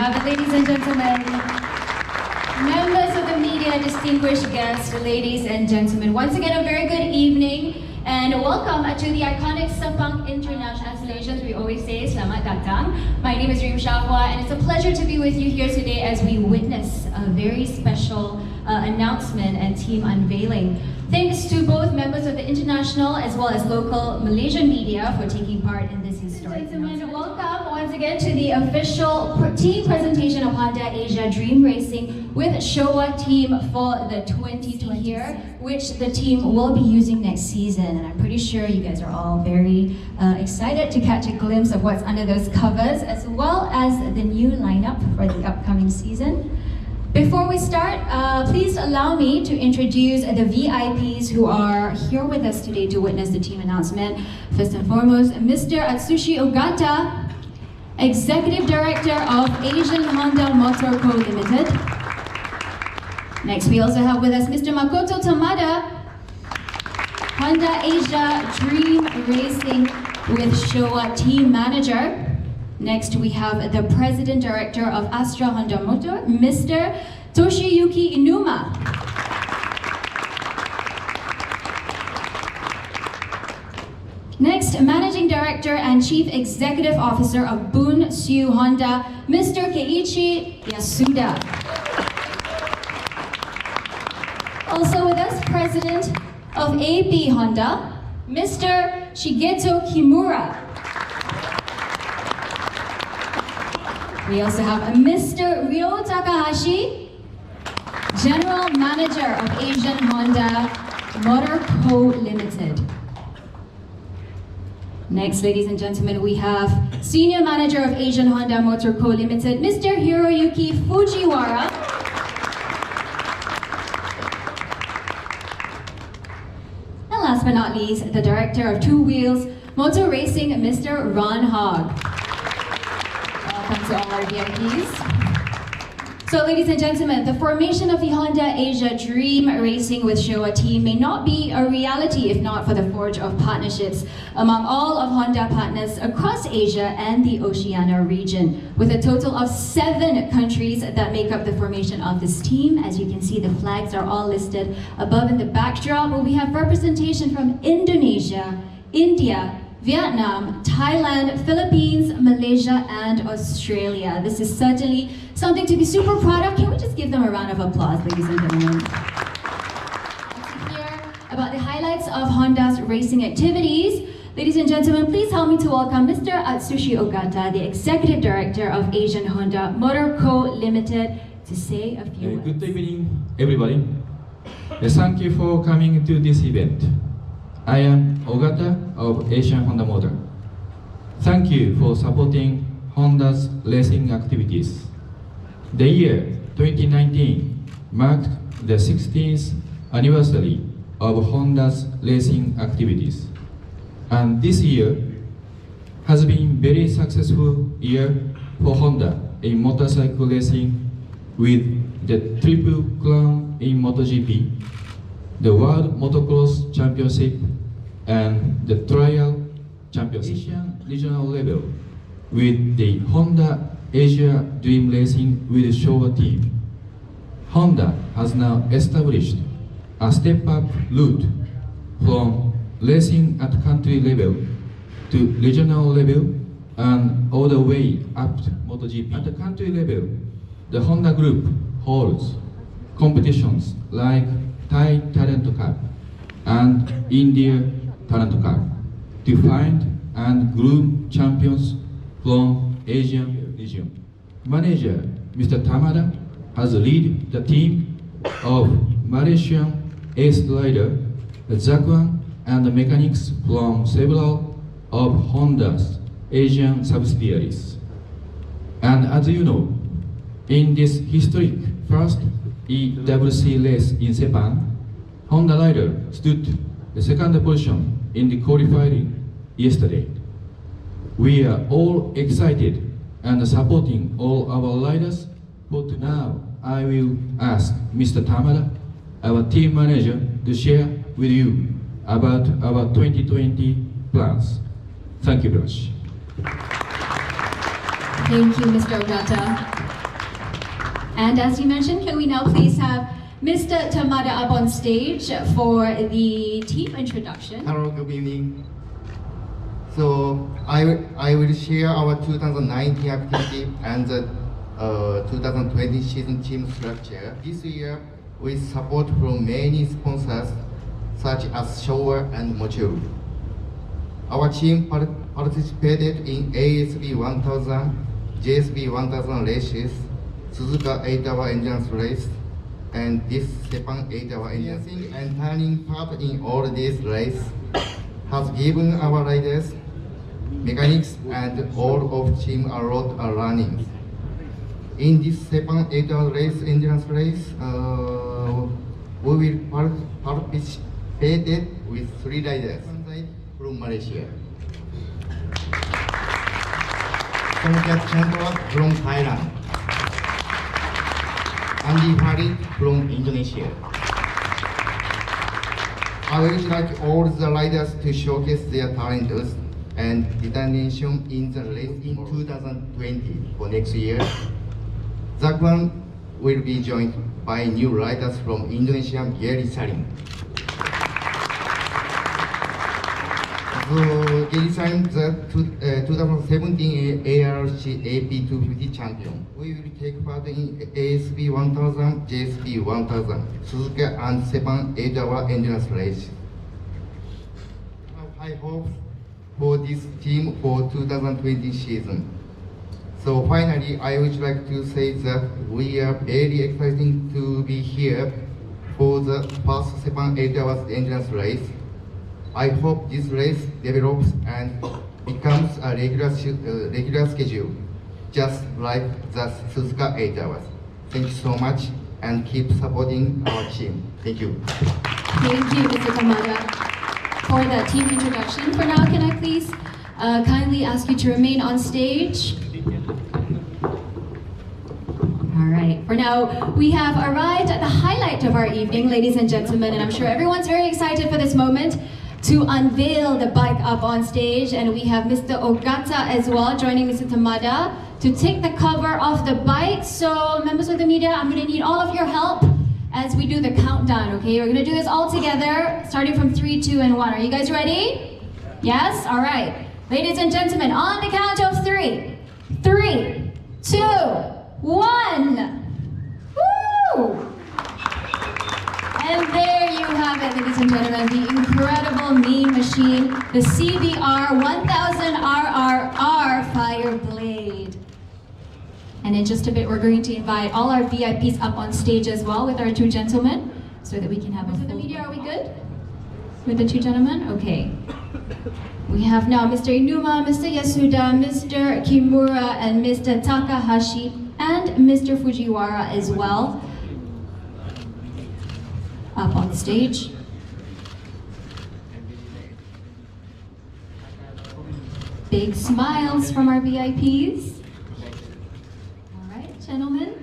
have it, ladies and gentlemen. Members of the media, distinguished guests, ladies and gentlemen. Once again, a very good evening and welcome to the iconic Sepang International Installations. We always say, Selamat Datang. My name is Reem Shahwa and it's a pleasure to be with you here today as we witness a very special announcement and team unveiling. Thanks to both members of the international as well as local Malaysian media for taking part in this historic announcement. Welcome once again to the official team presentation of Honda Asia Dream Racing with Showa team for the 2020 year, which the team will be using next season. And I'm pretty sure you guys are all very excited to catch a glimpse of what's under those covers, as well as the new lineup for the upcoming season. Before we start, please allow me to introduce the VIPs who are here with us today to witness the team announcement. First and foremost, Mr. Atsushi Ogata, Executive Director of Asian Honda Motor Co. Limited. Next, we also have with us Mr. Makoto Tamada, Honda Asia Dream Racing with Showa Team Manager. Next, we have the President Director of Astra Honda Motor, Mr. Toshiyuki Inuma. Next, Managing Director and Chief Executive Officer of Bun Siu Honda, Mr. Keiichi Yasuda. Also with us, President of AB Honda, Mr. Shigeto Kimura. We also have Mr. Ryo Takahashi, General Manager of Asian Honda Motor Co. Limited. Next, ladies and gentlemen, we have Senior Manager of Asian Honda Motor Co. Limited, Mr. Hiroyuki Fujiwara. And last but not least, the Director of Two Wheels Motor Racing, Mr. Ron Hogg. Welcome to all our VIPs. So ladies and gentlemen, the formation of the Honda Asia Dream Racing with Showa team may not be a reality if not for the forge of partnerships among all of Honda partners across Asia and the Oceania region, with a total of 7 countries that make up the formation of this team. As you can see, the flags are all listed above in the backdrop, where we have representation from Indonesia, India, Vietnam, Thailand, Philippines, Malaysia, and Australia. This is certainly something to be super proud of. Can we just give them a round of applause, ladies and gentlemen? To hear about the highlights of Honda's racing activities, ladies and gentlemen, please help me to welcome Mr. Atsushi Ogata, the Executive Director of Asian Honda Motor Co. Limited, to say a few words. Good evening, everybody. Thank you for coming to this event. I am Ogata of Asian Honda Motor. Thank you for supporting Honda's racing activities. The year 2019 marked the 16th anniversary of Honda's racing activities. And this year has been very successful year for Honda in motorcycle racing, with the Triple Crown in MotoGP, the World Motocross Championship, and the Trial Championship. Asian regional level with the Honda Asia Dream Racing with Showa team. Honda has now established a step-up route from racing at country level to regional level and all the way up to MotoGP. At the country level, the Honda Group holds competitions like Thai Talent Cup and India Talent Cup to find and groom champions from Asian region. Manager Mr. Tamada has led the team of Malaysian ace rider Zakwan and mechanics from several of Honda's Asian subsidiaries. And as you know, in this historic first EWC race in Sepang, Honda rider stood the second position in the qualifying yesterday. We are all excited and supporting all our riders. But now I will ask Mr. Tamada, our team manager, to share with you about our 2020 plans. Thank you very much. Thank you, Mr. Ogata. And as you mentioned, can we now please have Mr. Tamada up on stage for the team introduction? Hello, good evening. So I will share our 2019 activity and the 2020 season team structure. This year, with support from many sponsors such as Showa and Mochu. Our team participated in ASB 1000, JSB 1000 races, Suzuka 8-hour endurance race, and this Sepang 8-hour endurance. And turning part in all these races has given our riders, mechanics, and all of team a lot of learning. In this Sepang 8-hour race, endurance race, we will participate with 3 riders from Malaysia, Songkat Chandra from Thailand, Andy Farid from Indonesia. I would like all the riders to showcase their talents and determination in the race in 2020 for next year. Zakwan will be joined by new riders from Indonesia, Gary Salim. So Gary Salim, the 2017 ARC AP250 champion. We will take part in ASB 1000, JSB 1000, Suzuka and Sepang 8-hour endurance race. I hope for this team for 2020 season. So finally, I would like to say that we are very excited to be here for the first Sepang 8 hours endurance race. I hope this race develops and becomes a regular schedule, just like the Suzuka 8 hours. Thank you so much and keep supporting our team. Thank you. Thank you, Mr. Tamada, for the team introduction. For now, can I please kindly ask you to remain on stage? All right, for now, we have arrived at the highlight of our evening, ladies and gentlemen, and I'm sure everyone's very excited for this moment to unveil the bike up on stage. And we have Mr. Ogata as well, joining Mr. Tamada to take the cover off the bike. So, members of the media, I'm gonna need all of your help as we do the countdown, okay? We're gonna do this all together, starting from 3, 2, and 1. Are you guys ready? Yes? All right. Ladies and gentlemen, on the count of 3. 3, 2, 1. Woo! And there you have it, ladies and gentlemen, the incredible mean machine, the CBR1000RR-R Fire Blade. And in just a bit, we're going to invite all our VIPs up on stage as well with our 2 gentlemen, so that we can have a full... The media, are we good? With the 2 gentlemen? Okay. We have now Mr. Inuma, Mr. Yasuda, Mr. Kimura, and Mr. Takahashi, and Mr. Fujiwara as well, up on stage. Big smiles from our VIPs. All right, gentlemen,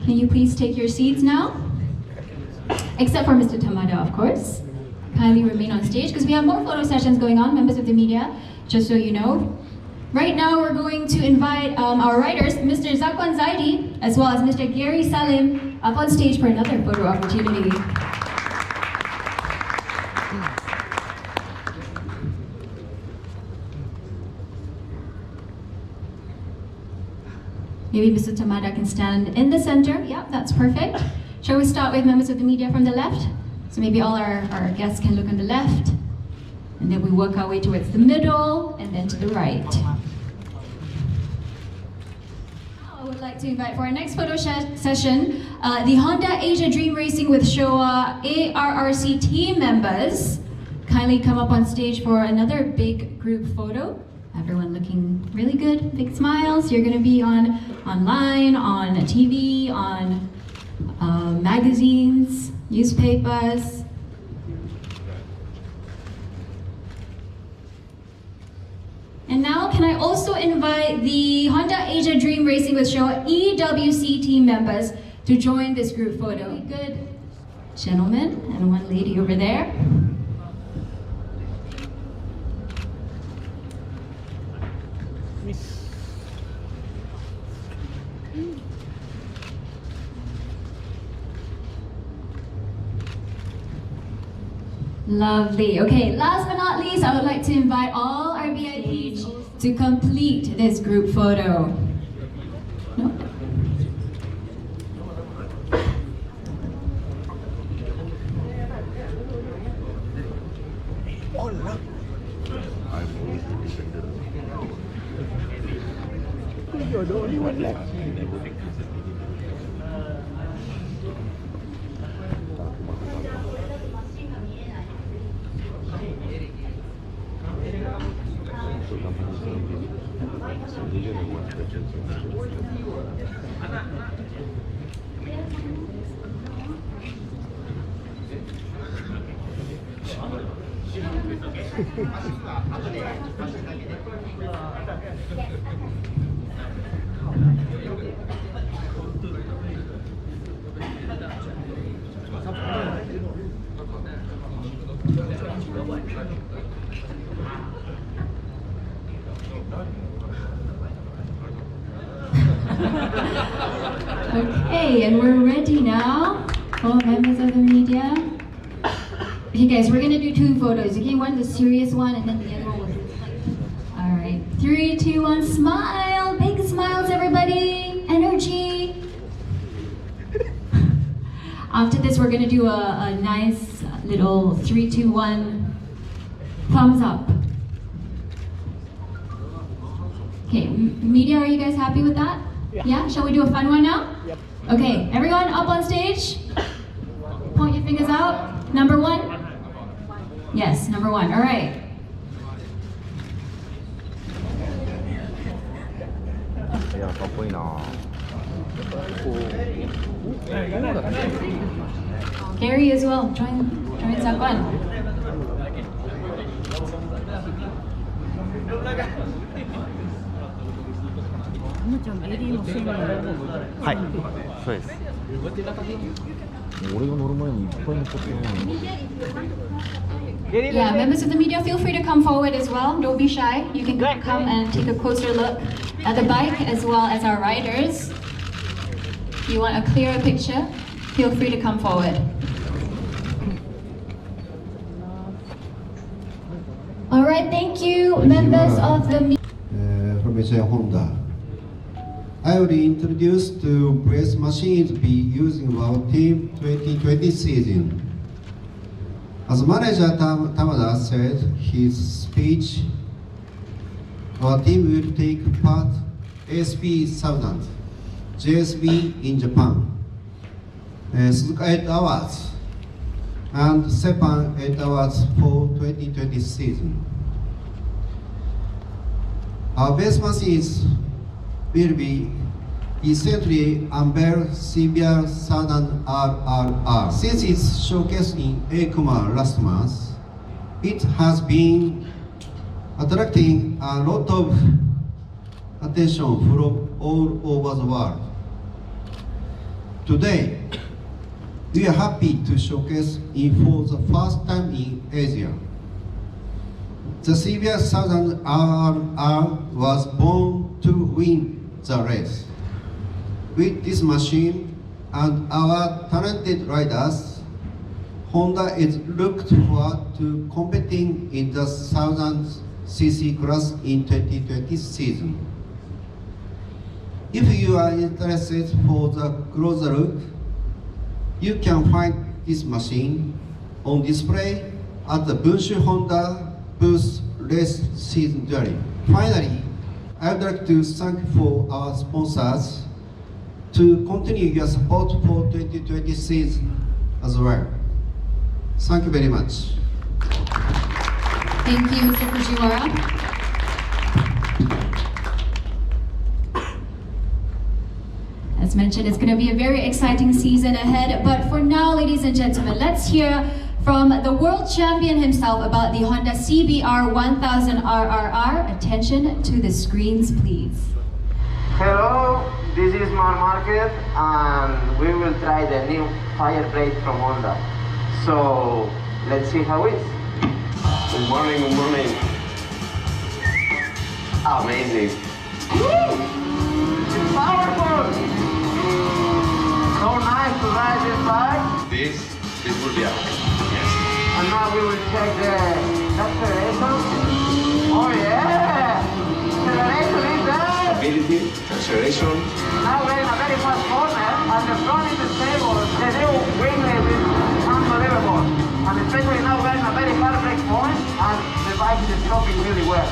can you please take your seats now? Except for Mr. Tamada, of course. Kindly remain on stage because we have more photo sessions going on, members of the media, just so you know. Right now, we're going to invite our riders, Mr. Zakwan Zaidi, as well as Mr. Gary Salim, up on stage for another photo opportunity. Maybe Mr. Tamada can stand in the center. Yeah, that's perfect. Shall we start with members of the media from the left? So maybe all our guests can look on the left, and then we work our way towards the middle, and then to the right. I would like to invite for our next photo session, the Honda Asia Dream Racing with Showa ARRC team members. Kindly come up on stage for another big group photo. Everyone looking really good, big smiles. You're gonna be online, on TV, on magazines, newspapers. And now, can I also invite the Honda Asia Dream Racing with Showa EWC team members to join this group photo. Good gentlemen and one lady over there. Lovely. Okay, last but not least, I would like to invite all our VIPs to complete this group photo. No? Okay, and we're ready now. All members of the media. Okay guys, we're gonna do two photos. Okay, one the serious one and then the other one was alright. 3, 2, 1, smile! Big smiles everybody! Energy! After this we're gonna do a nice little 3, 2, 1 thumbs up. Okay, media, are you guys happy with that? Yeah? Shall we do a fun one now? Yep. Okay, everyone up on stage. Point your fingers out. Number 1? Yes, number 1. All right. 야, 더 보이나? Gary as well. Join Sakwan. 하이, 수고했어. 오래간 오랜만에 이뻐 Yeah, members of the media, feel free to come forward as well. Don't be shy. You can come and take a closer look at the bike as well as our riders. If you want a clearer picture, feel free to come forward. All right, thank you, members of the media. From Honda. I will introduce the brace machines be using our team 2020 season. As manager Tamada said his speech, our team will take part ASP1000, JSB in Japan, Suzuka 8 Awards, and Sepan 8 Awards for 2020 season. Our base machines will be recently unveiled CBR1000RR-R. Since its showcase in EICMA last month, it has been attracting a lot of attention from all over the world. Today, we are happy to showcase it for the first time in Asia. The CBR1000RR-R was born to win the race. With this machine and our talented riders, Honda is looked forward to competing in the 1000cc class in 2020 season. If you are interested for the closer look, you can find this machine on display at the Bunshu Honda booth race season journey. Finally, I would like to thank for our sponsors to continue your support for 2020 season as well. Thank you very much. Thank you, Mr. Fujiwara. As mentioned, it's going to be a very exciting season ahead. But for now, ladies and gentlemen, let's hear from the world champion himself about the Honda CBR1000RR-R. Attention to the screens, please. Hello, this is Market and we will try the new Fireblade from Honda. So let's see how it is. Good morning, good morning. Amazing. Woo! Powerful! So nice to ride this bike. This will be awesome. Yes. And now we will check the acceleration. Oh yeah! Acceleration is there! Stability, acceleration. Now we're in a very fast corner, and the front is stable. The new winglet is unbelievable. And especially now we're in a very hard brake point, and the bike is stopping really well.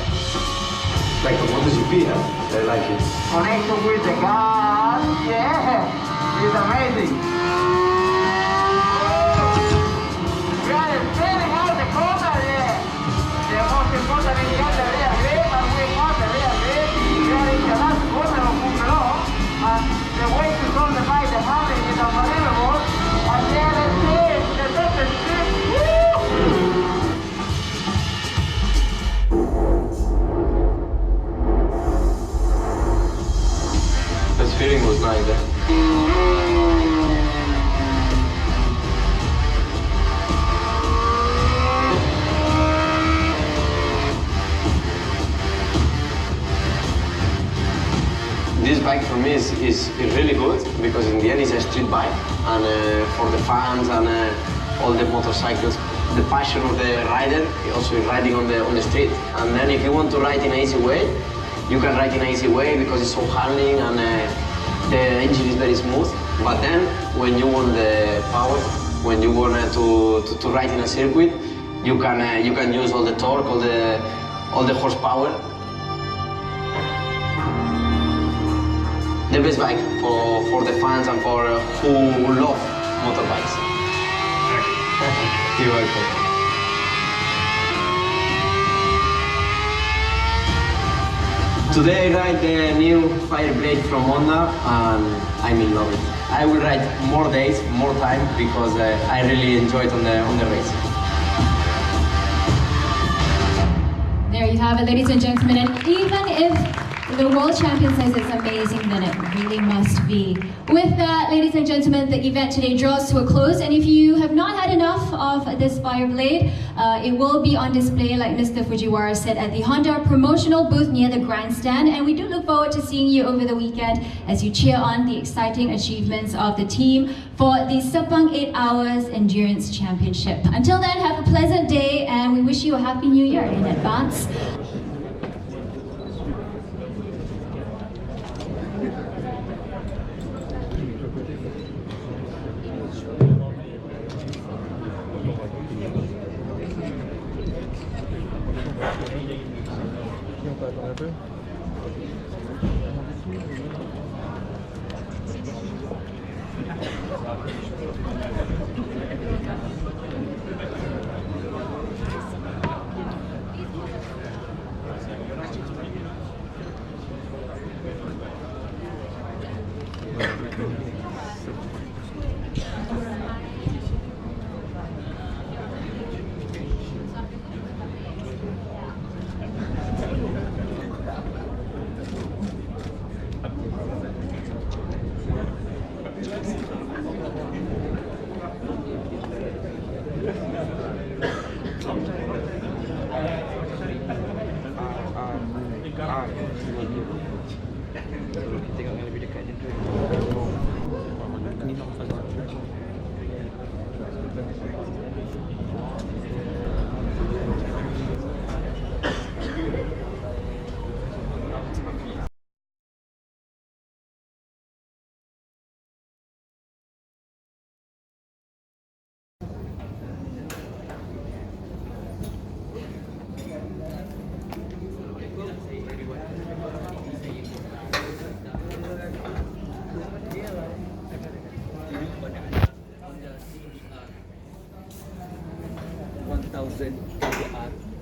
Like a MotoGP, huh? I like it. Connection with the gas, yeah! It's amazing. We are spinning out the corner, yeah! The most important is get the rear grip, and we got the rear grip. We are in the last corner of Mungro, and the way to solve the bike, the handling is unbelievable. And yeah, let's see, the second strip, woo! The feeling was nice, eh? This bike for me is really good because in the end it's a street bike, and for the fans and all the motorcycles, the passion of the rider also is riding on the street. And then if you want to ride in an easy way, you can ride in an easy way because it's so handling and the engine is very smooth. But then when you want the power, when you want to ride in a circuit, you can use all the torque, all the horsepower. The best bike for the fans and for who love motorbikes. You're welcome. Today I ride the new Fireblade from Honda, and I'm in love with it. I will ride more days, more time, because I really enjoy it on the race. There you have it, ladies and gentlemen. And even if the world champion says it's amazing, then it really must be. With that, ladies and gentlemen, the event today draws to a close. And if you have not had enough of this Fireblade, it will be on display, like Mr. Fujiwara said, at the Honda promotional booth near the grandstand. And we do look forward to seeing you over the weekend as you cheer on the exciting achievements of the team for the Sepang 8 Hours Endurance Championship. Until then, have a pleasant day, and we wish you a happy new year in advance. CBR